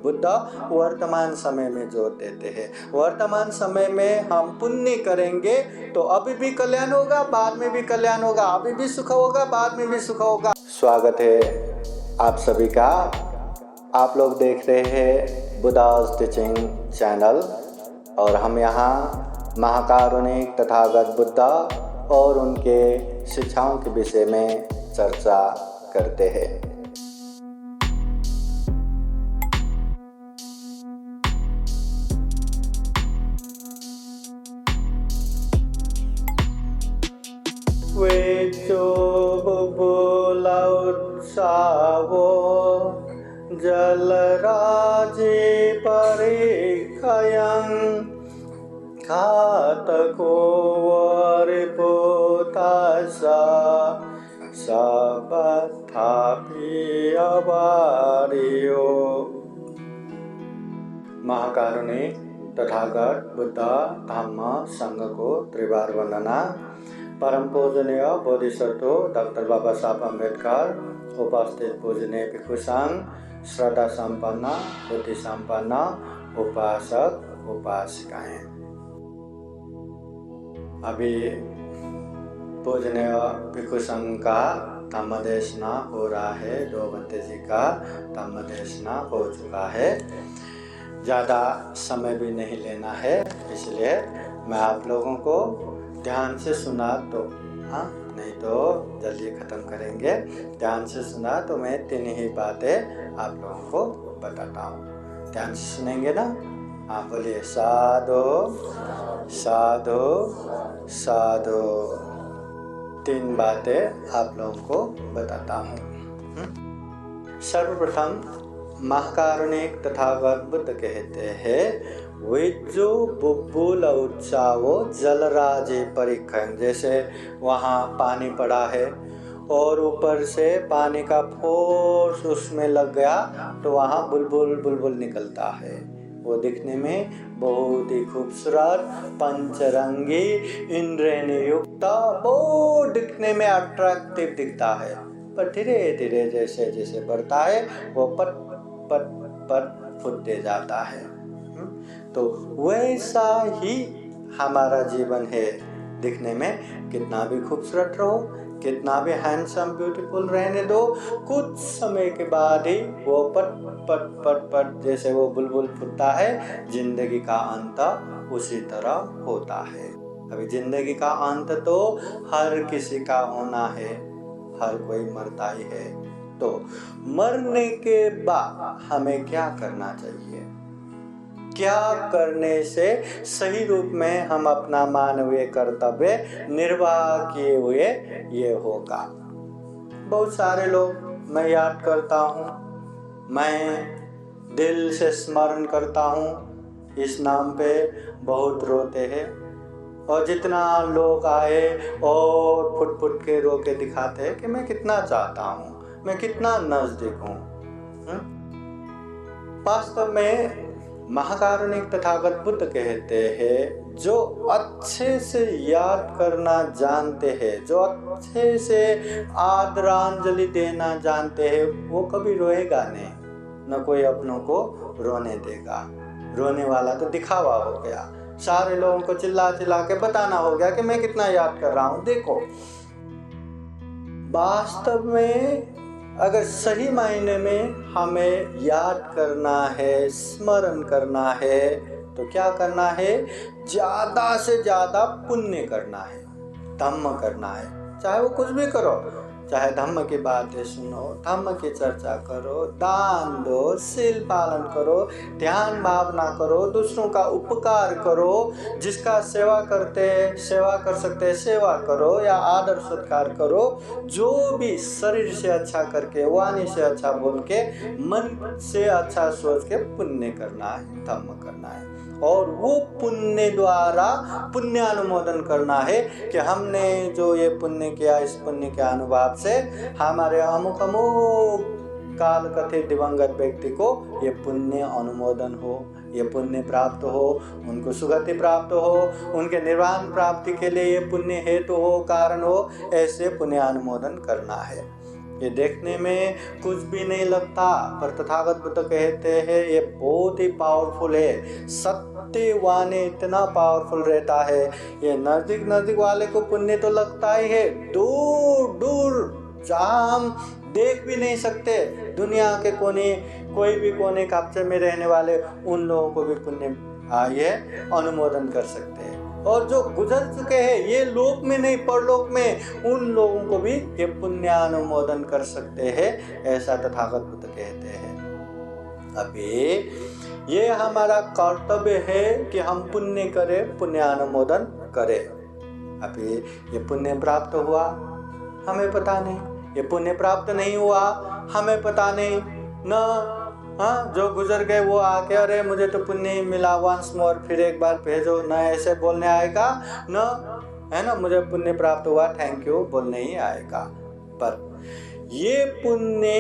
बुद्ध वर्तमान समय में जोर देते हैं। वर्तमान समय में हम पुण्य करेंगे तो अभी भी कल्याण होगा, बाद में भी कल्याण होगा, अभी भी सुख होगा, बाद में भी सुख होगा। स्वागत है आप सभी का। आप लोग देख रहे हैं बुद्धा's टीचिंग चैनल और हम यहाँ महाकारुणिक तथागत बुद्ध और उनके शिक्षाओं के विषय में चर्चा करते हैं। वेचो बुबुला उत्सावो जलराजे परिखयं घातको वरिपुतासा सबथापि अवारियो। महाकारुणिक तथागत बुद्ध धम्म संघ को त्रिवार वंदना। परम पूजनीय बोधिसत्व डॉक्टर बाबा साहब अम्बेडकर, उपस्थित पूजनीय भिक्षु संघ, श्रद्धा संपन्न बुद्धि संपन्न उपासक उपासिकाएं। अभी पूजनीय भिक्षु संघ का धम्मदेशना हो रहा है। 2 घंटे जी का धम्मदेशना हो चुका है। ज़्यादा समय भी नहीं लेना है, इसलिए मैं आप लोगों को ध्यान से सुना तो नहीं तो जल्दी ख़त्म करेंगे। ध्यान से सुना तो मैं 3 ही बातें आप लोगों को बताता हूँ। ध्यान से सुनेंगे ना? बोलिए साधु साधु साधु। 3 बातें आप लोगों को बताता हूँ। सर्वप्रथम महाकारुणिक तथागत बुद्ध कहते हैं विज्जु बुब्बुल उत्सावो जलराजे परिखयं। जैसे वहाँ पानी पड़ा है और ऊपर से पानी का फोर्स उसमें लग गया तो वहाँ बुलबुल बुलबुल निकलता है। वो दिखने में बहुत ही खूबसूरत, पंचरंगी, इंद्रिय युक्त, बहुत दिखने में अट्रैक्टिव दिखता है। पर धीरे धीरे जैसे जैसे बढ़ता है वो पट पट पट फूटते जाता है। तो वैसा ही हमारा जीवन है। दिखने में कितना भी खूबसूरत रहो, कितना भी हैंडसम ब्यूटीफुल रहने दो, कुछ समय के बाद ही वो पट पट पट पट जैसे वो बुलबुल फूटता है। जिंदगी का अंत उसी तरह होता है। अभी जिंदगी का अंत तो हर किसी का होना है, हर कोई मरता ही है। तो मरने के बाद हमें क्या करना चाहिए? क्या करने से सही रूप में हम अपना मानवीय कर्तव्य निर्वाह किए हुए ये होगा? बहुत सारे लोग मैं याद करता हूँ, मैं दिल से स्मरण करता हूँ, इस नाम पे बहुत रोते हैं। और जितना लोग आए और फुट फुट के रो के दिखाते हैं कि मैं कितना चाहता हूँ, मैं कितना नजदीक हूँ। वास्तव में महाकारुणिक तथागत बुद्ध कहते हैं जो अच्छे से याद करना जानते हैं, जो अच्छे से आदरांजलि देना जानते हैं, वो कभी रोएगा नहीं, न कोई अपनों को रोने देगा। रोने वाला तो दिखावा हो गया, सारे लोगों को चिल्ला चिल्ला के बताना हो गया कि मैं कितना याद कर रहा हूँ, देखो। वास्तव में अगर सही मायने में हमें याद करना है, स्मरण करना है, तो क्या करना है? ज़्यादा से ज़्यादा पुण्य करना है, धम्म करना है। चाहे वो कुछ भी करो, चाहे धम्म की बातें सुनो, धम्म की चर्चा करो, दान दो, शील पालन करो, ध्यान भावना करो, दूसरों का उपकार करो, जिसका सेवा कर सकते हैं सेवा करो या आदर सत्कार करो। जो भी शरीर से अच्छा करके, वाणी से अच्छा बोल के, मन से अच्छा सोच के पुण्य करना है, धम्म करना है। और वो पुण्य द्वारा पुण्यानुमोदन करना है कि हमने जो ये पुण्य किया, इस पुण्य के अनुभाव से हमारे अमुक अमुक काल कथित दिवंगत व्यक्ति को ये पुण्य अनुमोदन हो, ये पुण्य प्राप्त हो, उनको सुगति प्राप्त हो, उनके निर्वाण प्राप्ति के लिए ये पुण्य हेतु हो, कारण हो, ऐसे पुण्य अनुमोदन करना है। ये देखने में कुछ भी नहीं लगता, पर तथागत बुद्ध कहते हैं ये बहुत ही पावरफुल है। सत्यवाणी इतना पावरफुल रहता है, ये नजदीक नजदीक वाले को पुण्य तो लगता ही है, दूर दूर जहाँ हम देख भी नहीं सकते, दुनिया के कोने कोई भी कोने कब्जे में रहने वाले उन लोगों को भी पुण्य ये अनुमोदन कर सकते हैं। और जो गुजर चुके हैं ये लोक में नहीं परलोक में, उन लोगों को भी ये पुण्य अनुमोदन कर सकते हैं, ऐसा तथागत बुद्ध कहते हैं। अभी ये हमारा कर्तव्य है कि हम पुण्य करें, पुण्य अनुमोदन करें। अभी ये पुण्य प्राप्त हुआ हमें पता नहीं, ये पुण्य प्राप्त नहीं हुआ हमें पता नहीं, न जो गुजर गए वो आके अरे मुझे तो पुण्य ही मिला, वंस मोर फिर एक बार भेजो, न ऐसे बोलने आएगा, न है ना मुझे पुण्य प्राप्त हुआ थैंक यू बोलने ही आएगा। पर ये पुण्य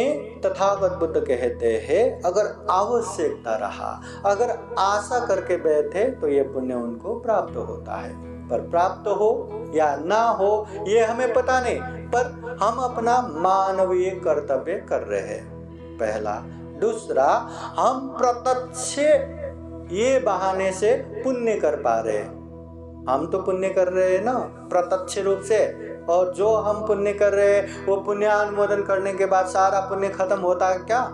तथागत बुद्ध कहते हैं अगर आवश्यकता रहा, अगर आशा करके बैठे तो ये पुण्य उनको प्राप्त होता है। पर प्राप्त हो या ना हो ये हमें पता नहीं, पर हम अपना मानवीय कर्तव्य कर रहे हैं, पहला। दूसरा, हम प्रत्यक्ष ये बहाने से पुण्य कर पा रहे हैं। हम तो पुण्य कर रहे हैं ना प्रत्यक्ष रूप से, और जो हम पुण्य कर रहे हैं वो पुण्य अनुमोदन करने के बाद सारा पुण्य खत्म होता है क्या?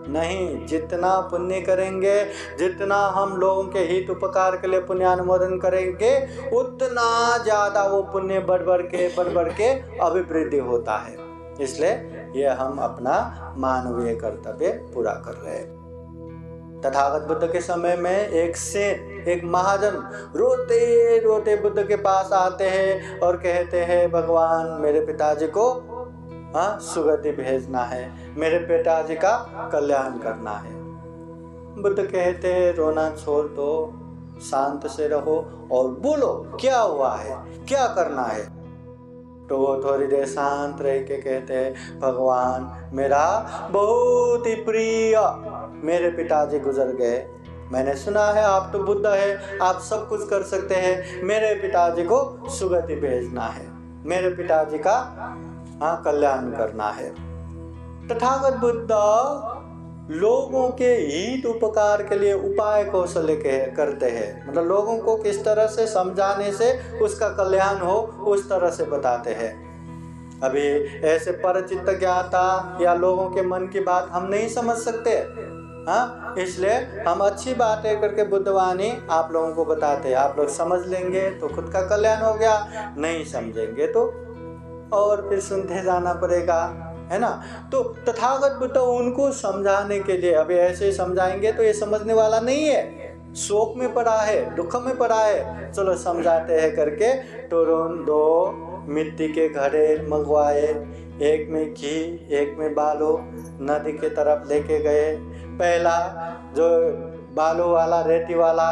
नहीं। जितना पुण्य करेंगे, जितना हम लोगों के हित उपकार के लिए पुण्य अनुमोदन करेंगे, उतना ज़्यादा वो पुण्य बढ़ बढ़ के अभिवृद्धि होता है। इसलिए ये हम अपना मानवीय कर्तव्य पूरा कर रहे हैं। तथागत बुद्ध के समय में एक सेठ, एक महाजन रोते रोते बुद्ध के पास आते हैं और कहते हैं भगवान मेरे पिताजी को सुगति भेजना है, मेरे पिताजी का कल्याण करना है। बुद्ध कहते हैं रोना छोड़ दो, शांत से रहो और बोलो क्या हुआ है, क्या करना है। तो वो थोड़ी देर शांत रह के कहते हैं भगवान मेरा बहुत ही प्रिय मेरे पिताजी गुजर गए, मैंने सुना है आप तो बुद्ध है, आप सब कुछ कर सकते हैं, मेरे पिताजी को सुगति भेजना है, मेरे पिताजी का कल्याण करना है। तथागत बुद्ध लोगों के हित उपकार के लिए उपाय कौशल करते हैं, मतलब लोगों को किस तरह से समझाने से उसका कल्याण हो उस तरह से बताते हैं। अभी ऐसे परचित्त ज्ञाता या लोगों के मन की बात हम नहीं समझ सकते, इसलिए हम अच्छी बातें करके बुद्धवाणी आप लोगों को बताते हैं। आप लोग समझ लेंगे तो खुद का कल्याण हो गया, नहीं समझेंगे तो और फिर सुनते जाना पड़ेगा, है ना। तो तथागत बुद्ध उनको समझाने के लिए अभी ऐसे समझाएंगे तो ये समझने वाला नहीं है, शोक में पड़ा है, दुख में पड़ा है, चलो समझाते हैं करके टोरोन 2 मिट्टी के घड़े मंगवाए, एक में घी एक में बालू, नदी के तरफ लेके गए। पहला जो बालू वाला रेती वाला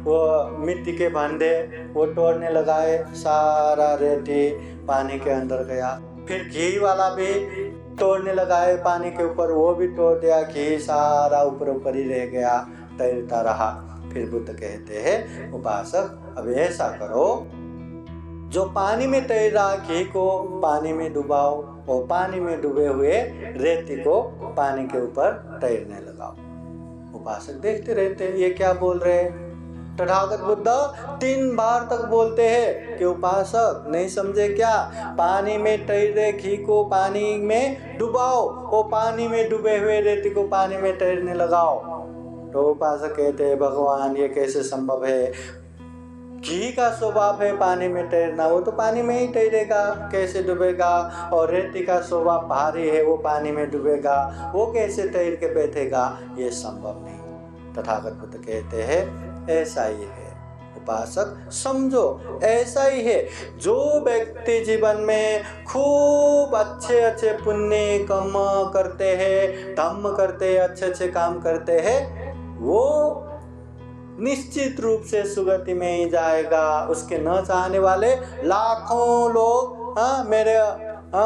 वो मिट्टी के भांडे वो तोड़ने लगाए, सारा रेती पानी के अंदर गया। फिर घी वाला भी तोड़ने लगाए पानी के ऊपर, वो भी तोड़ दिया, घी सारा ऊपर ऊपर ही रह गया, तैरता रहा। फिर बुद्ध कहते हैं उपासक अब ऐसा करो, जो पानी में तैर रहा घी को पानी में डुबाओ और पानी में डूबे हुए रेती को पानी के ऊपर तैरने लगाओ। उपासक देखते रहते हैं ये क्या बोल रहे हैं। तथागत बुद्ध 3 बार तक बोलते हैं कि उपासक नहीं समझे क्या, पानी में तैर रहे घी को पानी में डुबाओ और पानी में डूबे हुए रेती को पानी में तैरने लगाओ। तो उपासक कहते हैं भगवान ये कैसे संभव है, घी का स्वभाव है पानी में तैरना, वो तो पानी में ही तैरेगा, कैसे डूबेगा, और रेती का स्वभाव भारी है वो पानी में डूबेगा, वो कैसे तैर के बैठेगा, ये संभव नहीं। तथागत बुद्ध कहते हैं ऐसा ही है उपासक, समझो ऐसा ही है। जो व्यक्ति जीवन में खूब अच्छे अच्छे पुण्य कर्म करते हैं, धम्म करते हैं, अच्छे अच्छे काम करते हैं, वो निश्चित रूप से सुगति में ही जाएगा। उसके न चाहने वाले लाखों लोग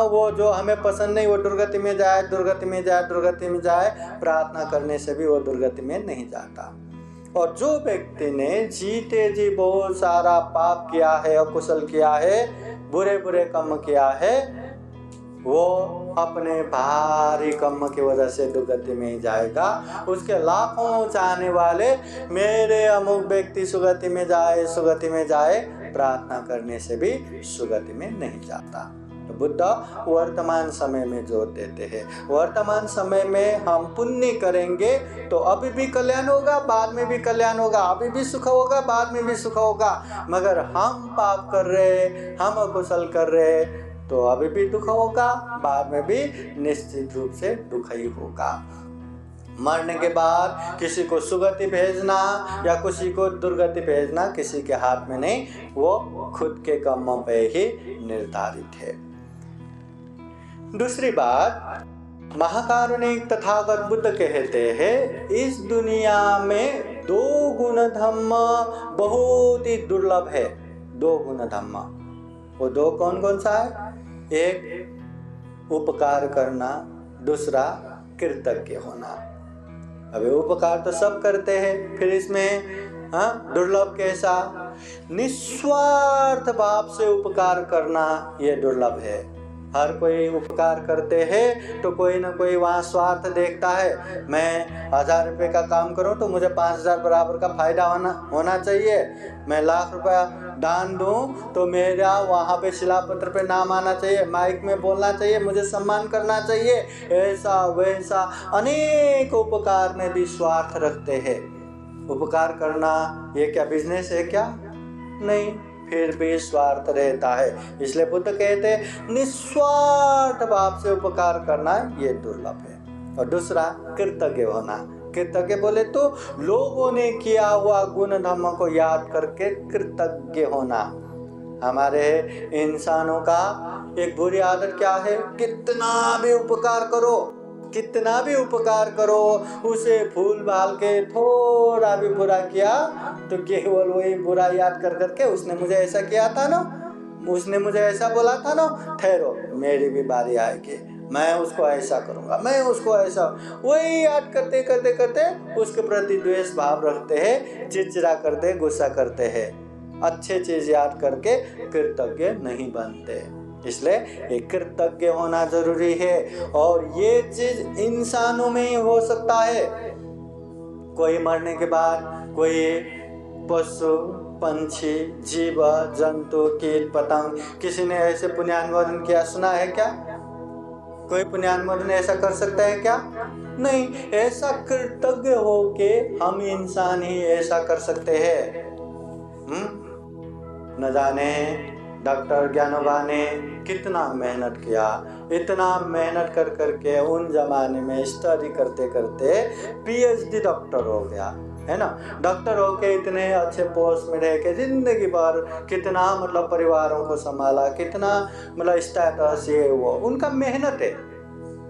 वो जो हमें पसंद नहीं वो दुर्गति में जाए, दुर्गति में जाए, दुर्गति में जाए, प्रार्थना करने से भी वो दुर्गति में नहीं जाता। और जो व्यक्ति ने जीते जी बहुत सारा पाप किया है, अकुशल किया है, बुरे बुरे कर्म किया है, वो अपने भारी कर्म की वजह से दुर्गति में ही जाएगा। उसके लाखों चाहने वाले मेरे अमुक व्यक्ति सुगति में जाए प्रार्थना करने से भी सुगति में नहीं जाता। तो बुद्ध वर्तमान समय में जोर देते हैं। वर्तमान समय में हम पुण्य करेंगे तो अभी भी कल्याण होगा, बाद में भी कल्याण होगा, अभी भी सुख होगा, बाद में भी सुख होगा। मगर हम पाप कर रहे, हम अकुशल कर रहे, तो अभी भी दुख होगा, बाद में भी निश्चित रूप से दुख ही होगा। मरने के बाद किसी को सुगति भेजना या किसी को दुर्गति भेजना किसी के हाथ में नहीं, वो खुद के कर्मों पे ही निर्धारित है। दूसरी बात, महाकारुणिक तथागत बुद्ध कहते हैं इस दुनिया में दो गुण धर्म बहुत ही दुर्लभ है। दो गुण धर्म, वो दो कौन कौन सा है? एक उपकार करना, दूसरा कृतज्ञ होना। अबे उपकार तो सब करते हैं, फिर इसमें दुर्लभ कैसा? निस्वार्थ भाव से उपकार करना ये दुर्लभ है। हर कोई उपकार करते हैं तो कोई ना कोई वहाँ स्वार्थ देखता है। मैं 1000 रुपये का काम करूँ तो मुझे 5000 बराबर का फायदा होना चाहिए। मैं 1,00,000 रुपया दान दूँ तो मेरा वहाँ पे शिलापत्र पे नाम आना चाहिए, माइक में बोलना चाहिए, मुझे सम्मान करना चाहिए। ऐसा वैसा अनेक उपकार में भी स्वार्थ रखते हैं। उपकार करना ये क्या बिजनेस है क्या? नहीं, फिर भी स्वार्थ रहता है। इसलिए बुद्ध कहते हैं निस्वार्थ भाव से उपकार करना ये दुर्लभ है। और दूसरा कृतज्ञ होना। कृतज्ञ बोले तो लोगों ने किया हुआ गुण धर्म को याद करके कृतज्ञ होना। हमारे इंसानों का एक बुरी आदत क्या है? कितना भी उपकार करो, उसे भूल भाल के थोड़ा भी बुरा किया तो केवल वही बुरा याद कर करके उसने मुझे ऐसा किया था ना, उसने मुझे ऐसा बोला था ना, ठहरो मेरी भी बारी आएगी, मैं उसको ऐसा करूँगा, मैं उसको ऐसा, वही याद करते करते करते उसके प्रति द्वेष भाव रखते हैं, चिड़चिड़ा करते, गुस्सा करते हैं। अच्छे चीज याद करके कृतज्ञ नहीं बनते। इसलिए एक कृतज्ञ होना जरूरी है। और ये चीज इंसानों में ही हो सकता है। कोई मरने के बाद कोई पशु पंछी जीव जंतु कीट पतंग किसी ने ऐसे पुण्यानुमोदन किया सुना है क्या? कोई पुण्यानुमोदन ऐसा कर सकता है क्या? नहीं। ऐसा कृतज्ञ हो के हम इंसान ही ऐसा कर सकते हैं। न जाने डॉक्टर ज्ञानोबा ने कितना मेहनत किया, इतना मेहनत कर करके उन जमाने में स्टडी करते करते PhD डॉक्टर हो गया, है ना। डॉक्टर होके इतने अच्छे पोस्ट में रह के जिंदगी भर कितना मतलब परिवारों को संभाला, कितना मतलब स्टेटस ये वो उनका मेहनत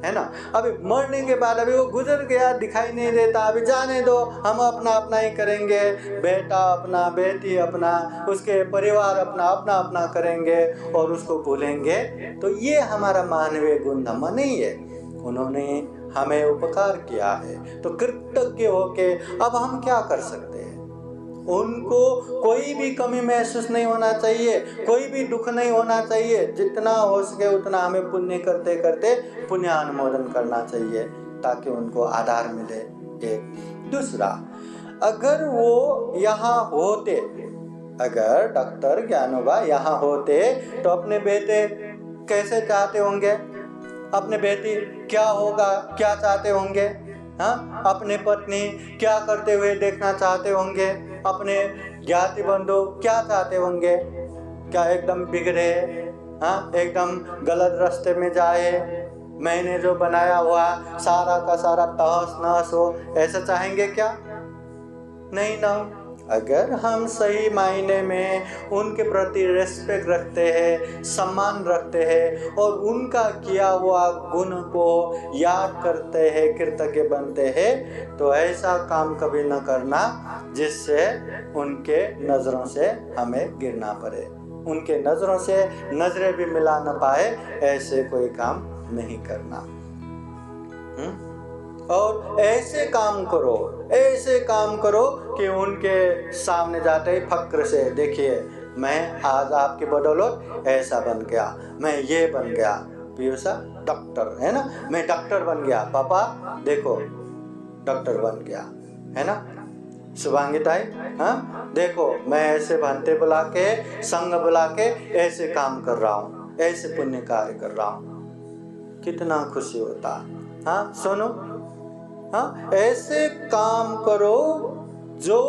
है ना। अभी मरने के बाद अभी वो गुजर गया, दिखाई नहीं देता, अभी जाने दो, हम अपना अपना ही करेंगे, बेटा अपना बेटी अपना, उसके परिवार अपना अपना अपना करेंगे और उसको भूलेंगे। तो ये हमारा मानवीय गुण धर्म नहीं है। उन्होंने हमें उपकार किया है तो कृतज्ञ होके अब हम क्या कर सकते हैं? उनको कोई भी कमी महसूस नहीं होना चाहिए, कोई भी दुख नहीं होना चाहिए। जितना हो सके उतना हमें पुण्य करते करते पुण्यानुमोदन करना चाहिए ताकि उनको आधार मिले। एक दूसरा, अगर वो यहाँ होते, अगर डॉक्टर ज्ञानोबा यहाँ होते तो अपने बेटे कैसे चाहते होंगे, अपने बेटी क्या होगा क्या चाहते होंगे, हाँ, अपने पत्नी क्या करते हुए देखना चाहते होंगे, अपने ज्ञाति बंधु क्या चाहते होंगे? क्या एकदम बिगड़े, हाँ, एकदम गलत रास्ते में जाए, मैंने जो बनाया हुआ सारा का सारा तहस नहस हो, ऐसा चाहेंगे क्या? नहीं ना। अगर हम सही मायने में उनके प्रति रेस्पेक्ट रखते हैं, सम्मान रखते हैं और उनका किया हुआ गुण को याद करते हैं, कृतज्ञ बनते हैं, तो ऐसा काम कभी न करना जिससे उनके नज़रों से हमें गिरना पड़े, उनके नज़रों से नज़रें भी मिला न पाए, ऐसे कोई काम नहीं करना। और ऐसे काम करो कि उनके सामने जाते ही फक्र से, देखिए मैं आज आपकी बदौलत ऐसा बन गया, मैं ये बन गया, पीयूषा डॉक्टर, है ना, मैं डॉक्टर बन गया, पापा देखो डॉक्टर बन गया, है ना। शुभांगी ताई, हाँ देखो मैं ऐसे भांते बुला के, संग बुला के ऐसे काम कर रहा हूँ, ऐसे पुण्य कार्य कर रहा हूँ, कितना खुशी होता। हाँ सुनो, हाँ ऐसे काम करो जो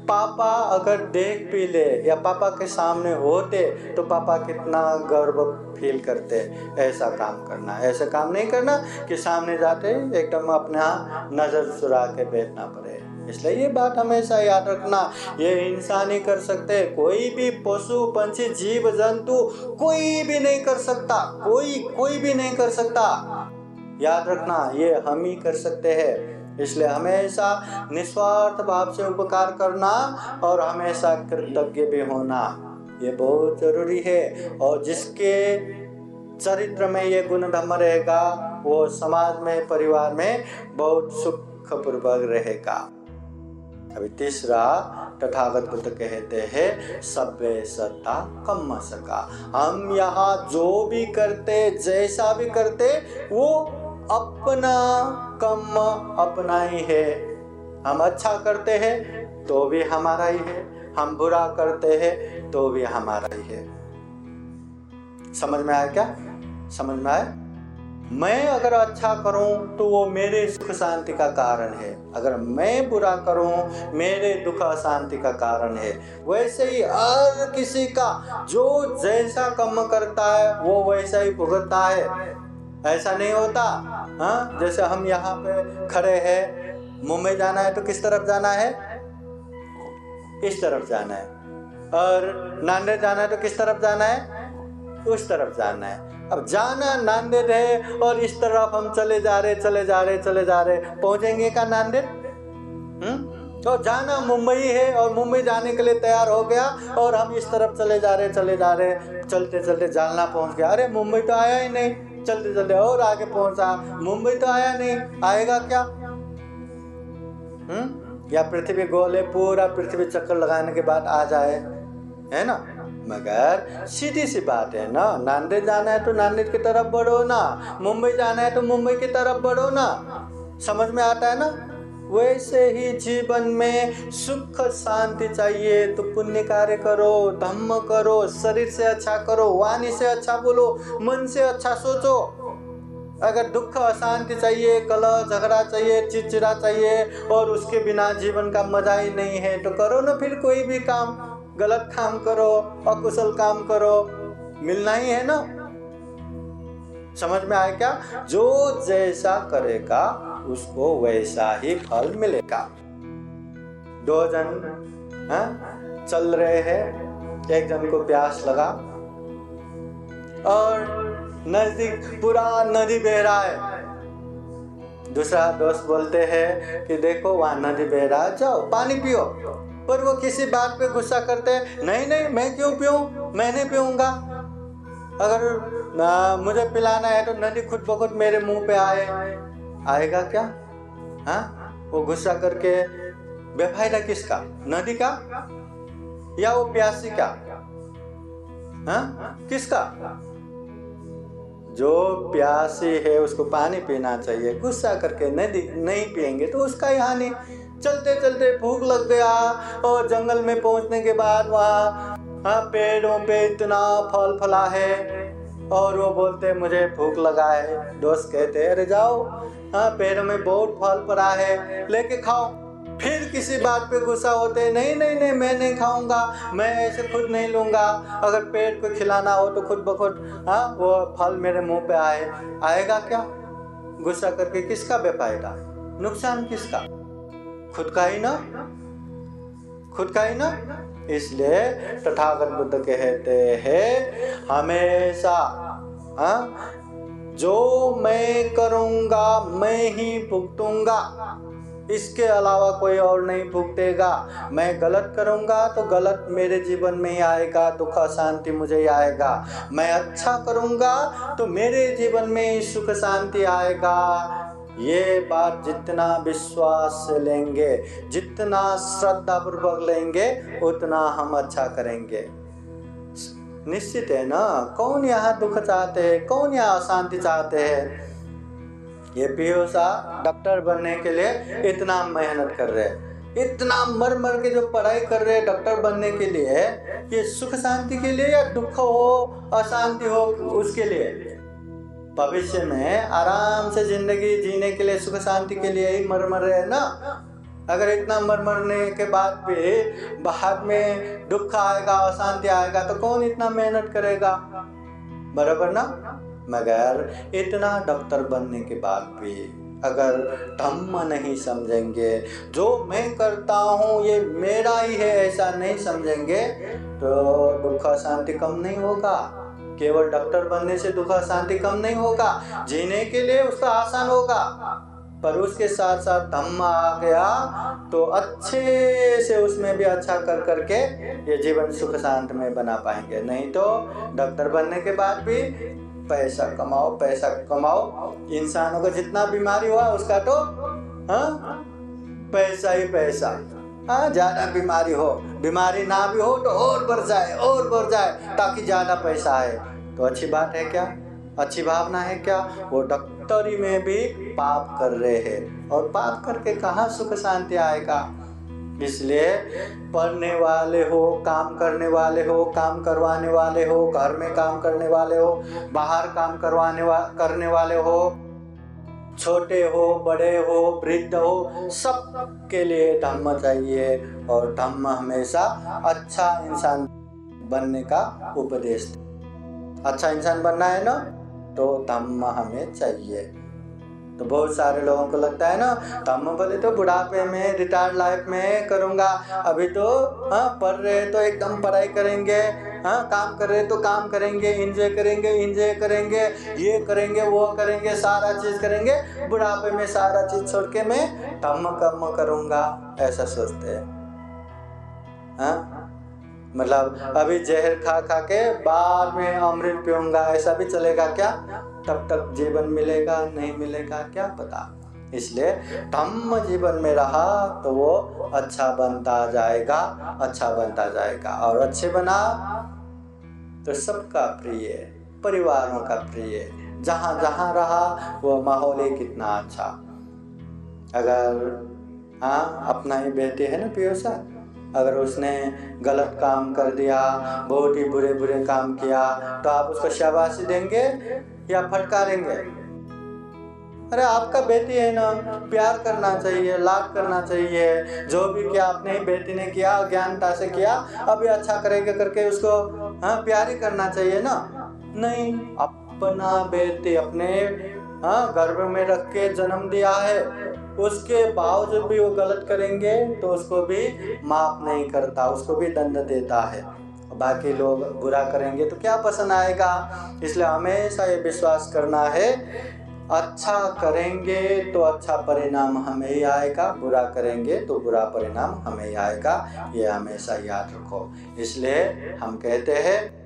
पापा अगर देख भी ले या पापा के सामने होते तो पापा कितना गर्व फील करते। ऐसा काम करना, ऐसा काम नहीं करना कि सामने जाते एकदम अपने यहाँ नज़र चुरा के बैठना पड़े। इसलिए ये बात हमेशा याद रखना, ये इंसान ही कर सकते, कोई भी पशु पंछी जीव जंतु कोई भी नहीं कर सकता, कोई भी नहीं कर सकता। याद रखना ये हम ही कर सकते हैं। इसलिए हमेशा निस्वार्थ भाव से उपकार करना और हमेशा कृतज्ञ भी होना, ये बहुत जरूरी है। और जिसके चरित्र में ये गुण धर्म रहेगा वो समाज में, परिवार में बहुत सुखपूर्वक रहेगा। अभी तीसरा, तथागत बुद्ध कहते हैं सभ्य सत्ता कम सका। हम यहाँ जो भी करते, जैसा भी करते, वो अपना कम अपना ही है। हम अच्छा करते हैं तो भी हमारा ही है, हम बुरा करते हैं तो भी हमारा ही है। समझ में आया क्या? समझ में आया? मैं अगर अच्छा करूं तो वो मेरे सुख शांति का कारण है, अगर मैं बुरा करूं मेरे दुख अशांति का कारण है। वैसे ही हर किसी का जो जैसा कर्म करता है वो वैसा ही भुगतता है। ऐसा नहीं होता। हाँ जैसे हम यहाँ पे खड़े हैं, मुंबई जाना है तो किस तरफ जाना है? इस तरफ जाना है। और नांदेड़ जाना है तो किस तरफ जाना है? उस तरफ जाना है। अब जाना नांदेड़ है और इस तरफ हम चले जा रहे, पहुंचेंगे क्या नांदेड़? तो जाना मुंबई है और मुंबई जाने के लिए तैयार हो गया और हम इस तरफ चले जा रहे, चलते जालना पहुंच गया। अरे मुंबई तो आया ही नहीं, चलते और आगे पहुंचा, मुंबई तो आया नहीं, आएगा क्या? या पृथ्वी गोल है, पूरा पृथ्वी चक्कर लगाने के बाद आ जाए, है ना। मगर सीधी सी बात है ना, नांदेड़ जाना है तो नांदेड़ की तरफ बढ़ो ना, मुंबई जाना है तो मुंबई की तरफ बढ़ो ना। समझ में आता है ना? वैसे ही जीवन में सुख शांति चाहिए तो पुण्य कार्य करो, धम्म करो, शरीर से अच्छा करो, वाणी से अच्छा बोलो, मन से अच्छा सोचो। अगर दुख अशांति चाहिए, कलह झगड़ा चाहिए, चिड़चिड़ा चाहिए और उसके बिना जीवन का मजा ही नहीं है तो करो ना फिर कोई भी काम, गलत काम करो, अकुशल काम करो, मिलना ही है ना। समझ में आया क्या? जो जैसा करेगा उसको वैसा ही फल मिलेगा। दो जन चल रहे हैं, एक जन को प्यास लगा और नजदीक पूरा नदी बह रहा है। दूसरा दोस्त बोलते हैं कि देखो वहां नदी बह रहा है, जाओ पानी पियो। पर वो किसी बात पे गुस्सा करते हैं, नहीं मैं क्यों पीऊं, मैं नहीं पीऊंगा। अगर मुझे पिलाना है तो नदी खुद ब खुद मेरे मुंह पे आएगा क्या? हाँ वो गुस्सा करके बेफायदा किसका? नदी का या वो प्यासी का? हाँ किसका? जो प्यासी है उसको पानी पीना चाहिए, गुस्सा करके नहीं पिएंगे तो उसका ही हानि। चलते भूख लग गया और जंगल में पहुंचने के बाद वहाँ पेड़ों पे इतना फल फला है और वो बोलते मुझे भूख लगा है। दोस्त कहते अरे जाओ, हाँ पेड़ों में बहुत फल पड़ा है, लेके खाओ। फिर किसी बात पे गुस्सा होते, नहीं मैं नहीं खाऊंगा, मैं ऐसे खुद नहीं लूंगा। अगर पेड़ को खिलाना हो तो खुद ब खुद हाँ वो फल मेरे मुंह पे आएगा क्या? गुस्सा करके किसका बेफायदा? नुकसान किसका? खुद का ही ना। इसलिए तथागत बुद्ध कहते हैं हमेशा जो मैं करूंगा मैं ही भुगतूंगा, इसके अलावा कोई और नहीं भुगतेगा। मैं गलत करूंगा तो गलत मेरे जीवन में ही आएगा, दुख शांति मुझे ही आएगा। मैं अच्छा करूंगा तो मेरे जीवन में ही सुख शांति आएगा। ये बात जितना विश्वास से लेंगे, जितना श्रद्धा पूर्वक लेंगे, उतना हम अच्छा करेंगे। निश्चित है ना, कौन यहाँ दुख चाहते हैं, कौन यहाँ अशांति चाहते हैं। ये पीयूषा डॉक्टर बनने के लिए इतना मेहनत कर रहे हैं, इतना मर मर के जो पढ़ाई कर रहे हैं डॉक्टर बनने के लिए, ये सुख शांति के लिए या दुख हो अशांति हो उसके लिए? भविष्य में आराम से जिंदगी जीने के लिए, सुख शांति के लिए ही मर रहे हैं ना। अगर इतना मरने के बाद भी बाद में दुख आएगा, अशांति आएगा, तो कौन इतना मेहनत करेगा? बराबर ना। मगर इतना डॉक्टर बनने के बाद भी अगर धम्म नहीं समझेंगे, जो मैं करता हूँ ये मेरा ही है ऐसा नहीं समझेंगे, तो दुख शांति कम नहीं होगा। केवल डॉक्टर बनने से दुख शांति कम नहीं होगा, जीने के लिए उसका आसान होगा, पर उसके साथ साथ धम्म आ गया तो अच्छे से उसमें भी अच्छा कर करके ये जीवन सुख शांत में बना पाएंगे। नहीं तो डॉक्टर बनने के बाद भी पैसा कमाओ, पैसा कमाओ, इंसानों को जितना बीमारी हुआ उसका तो पैसा ही पैसा। ज्यादा बीमारी हो, बीमारी ना भी हो तो और बढ़ जाए ताकि ज्यादा पैसा आए, तो अच्छी बात है क्या? अच्छी भावना है क्या? वो डॉक्टरी में भी पाप कर रहे हैं, और पाप करके कहाँ सुख शांति आएगा। इसलिए पढ़ने वाले हो, काम करने वाले हो, काम करवाने वाले हो, घर में काम करने वाले हो, बाहर काम करने वाले हो, छोटे हो, बड़े हो, वृद्ध हो, सब के लिए धम्म चाहिए। और धम्म हमेशा अच्छा इंसान बनने का उपदेश। अच्छा इंसान बनना है ना, तो धम्म हमें चाहिए। तो बहुत सारे लोगों को लगता है ना, धम्म बोले तो बुढ़ापे में, रिटायर्ड लाइफ में करूँगा, अभी तो पढ़ रहे तो एकदम पढ़ाई करेंगे, काम कर रहे तो काम करेंगे, एंजॉय करेंगे, ये करेंगे, वो करेंगे, सारा चीज़ करेंगे, बुढ़ापे में सारा चीज़ छोड़ के मैं धम्म कर्म करूँगा, ऐसा सोचते हैं। मतलब अभी जहर खा के बाद में अमृत पीऊँगा, ऐसा भी चलेगा क्या? तब तक जीवन मिलेगा नहीं मिलेगा क्या पता। इसलिए धम्म जीवन में रहा तो वो अच्छा बनता जाएगा, और अच्छे बना तो सबका प्रिय, परिवारों का प्रिय, जहाँ जहाँ रहा वो माहौल ही कितना अच्छा। अगर अपना ही बेटी है ना पीयूषा, अगर उसने गलत काम कर दिया, बहुत ही बुरे काम किया, तो आप उसको शाबाशी देंगे या फटकारेंगे? अरे आपका बेटी है ना, प्यार करना चाहिए, लाड करना चाहिए। जो भी किया अपने ही बेटी ने किया, ज्ञानता से किया, अभी अच्छा करेंगे करके उसको प्यार ही करना चाहिए ना। नहीं, अपना बेटी अपने गर्भ में रख के जन्म दिया है, उसके बावजूद भी वो गलत करेंगे तो उसको भी माफ नहीं करता, उसको भी दंड देता है। बाकी लोग बुरा करेंगे तो क्या पसंद आएगा। इसलिए हमेशा ये विश्वास करना है, अच्छा करेंगे तो अच्छा परिणाम हमें ही आएगा, बुरा करेंगे तो बुरा परिणाम हमें ही आएगा, ये हमेशा याद रखो। इसलिए हम कहते हैं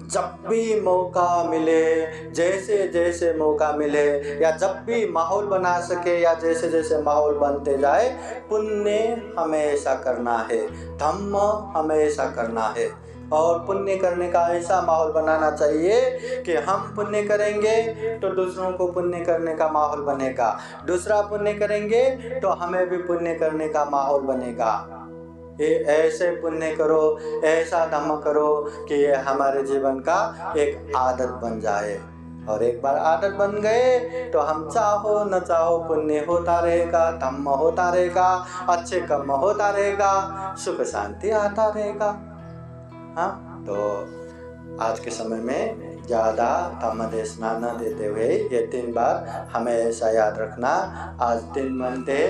जब भी मौका मिले, जैसे जैसे मौका मिले, या जब भी माहौल बना सके, या जैसे जैसे माहौल बनते जाए, पुण्य हमेशा करना है, धम्म हमेशा करना है। और पुण्य करने का ऐसा माहौल बनाना चाहिए कि हम पुण्य करेंगे तो दूसरों को पुण्य करने का माहौल बनेगा, दूसरा पुण्य करेंगे तो हमें भी पुण्य करने का माहौल बनेगा। ये ऐसे पुण्य करो, ऐसा धम्म करो कि ये हमारे जीवन का एक आदत बन जाए। और एक बार आदत बन गए तो हम चाहो न चाहो पुण्य होता रहेगा, धम्म होता रहेगा, अच्छे कर्म होता रहेगा, सुख शांति आता रहेगा। तो आज के समय में ज़्यादा धम्म देशना न देते हुए ये 3 बार हमें ऐसा याद रखना। आज 3 महीने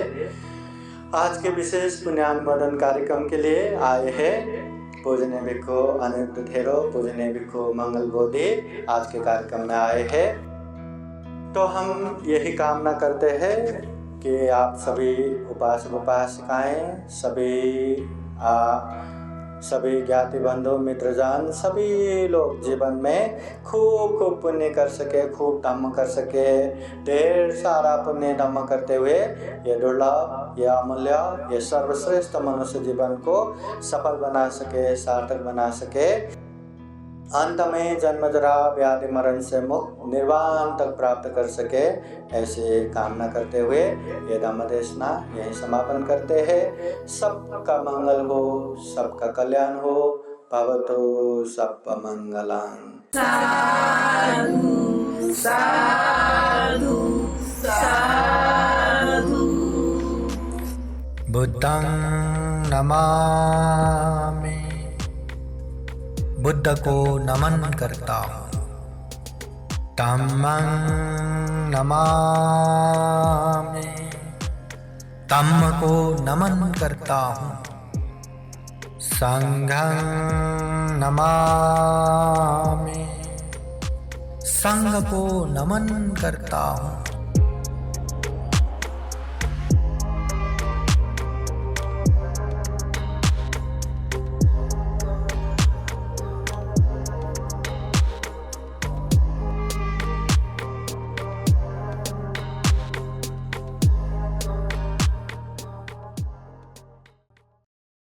आज के विशेष पुण्यानुमोदन कार्यक्रम के लिए आए हैं पूजनीय भिक्षु अनिरुद्ध थेरो, पूजनीय भिक्षु मंगल बोधि आज के कार्यक्रम में आए हैं। तो हम यही कामना करते हैं कि आप सभी उपासक उपासिकाएं, सभी ज्ञाति बंधु मित्रजान, सभी लोग जीवन में खूब पुण्य कर सके, खूब धम्म कर सके, ढेर सारा पुण्य धम्म करते हुए ये दुर्लभ, ये अमूल्य, ये सर्वश्रेष्ठ मनुष्य जीवन को सफल बना सके, सार्थक बना सके। अंत में जन्म जरा व्याधि मरण से मुक्त निर्वाण तक प्राप्त कर सके, ऐसे कामना करते हुए ये धम्मदेशना यही समापन करते हैं। सबका मंगल हो, सबका कल्याण हो। भवतु सबका मंगलम्। साधु साधु साधु। बुद्धं नमामि, बुद्ध को नमन करता हूँ। धम्मं नमामि, धम्म को नमन करता हूँ। संघं नमामि, संघ को नमन करता हूँ।